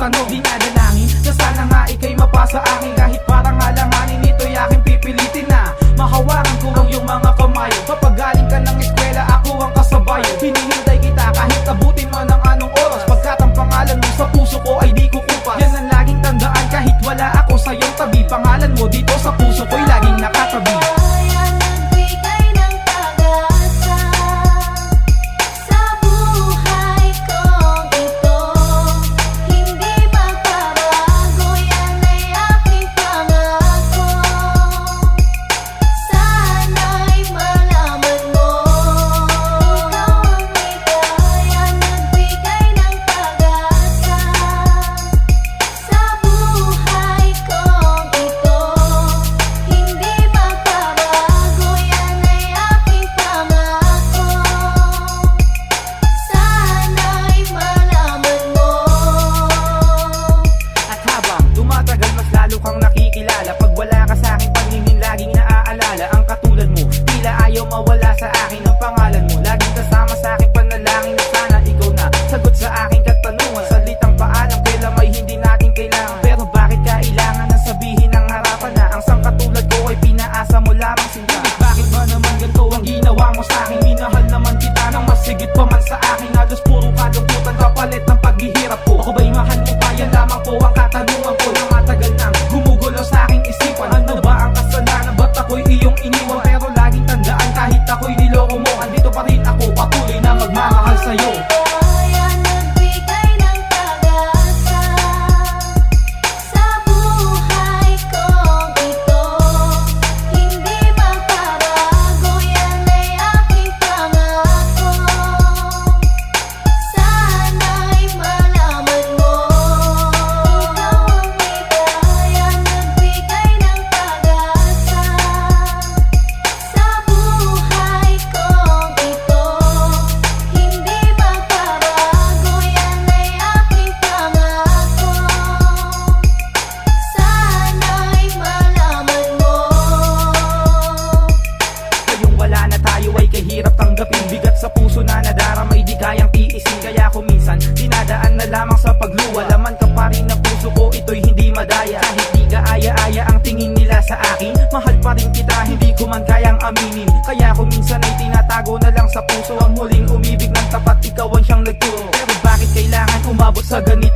tanong, dinadalangin na sana nga ika'y mapasa akin. Kahit parang alanganin, ito'y aking pipilitin na mahawaran ko ang iyong mga kamay. Kapag galing ka ng eskwela, ako ang kasabay. Hinihintay kita kahit abutin mo ng anong oras, pagkat ang pangalan mo sa puso ko ay di kukupas. Yan ang laging tandaan kahit wala ako sa iyong tabi. Pangalan mo dito sa puso ko'y laging nakatabi. Kang nakikilala, pag wala ka sa aking paningin, laging naaalala ang katulad mo. Tila ayaw mawala sa akin ang pangalan mo. Laging kasama sa aking panalangin na sana ikaw na sagot sa aking katanungan. Salitang paalam kailan may hindi natin kailangan, pero bakit kailangan na sabihin ang harapan na ang sangkatulad ko ay pinaasa mo lamang sinta? Bakit ba naman ganito ang ginawa mo sa akin? Minahal naman kita nang masigit pa man sa akin. Halos puro kalungkutan kapalit ng paghihirap ko. Ako ba'y mahal mo pa? Yan lamang po ang katanungan ko na matagal nang gumugulo sa aking isipan. Ano ba ang kasalanan? Ba't ako'y iyong iniwan? Pero laging tandaan kahit ako'y niloko mo, andito pa rin ako, patuloy na magmamahal sa'yo. Hirap tanggapin, bigat sa puso na nadaramay, di kayang tiisin. Kaya ko minsan dinadaan na lamang sa pagluwa. Laman ka pa rin ng puso ko, ito'y hindi madaya. Kahit di ka aya-aya ang tingin nila sa akin, mahal pa rin kita, hindi ko man kayang aminin. Kaya ko minsan ay tinatago na lang sa puso ang muling umibig ng tapat, ikaw ang siyang nagturo. Pero bakit kailangan umabot sa ganito?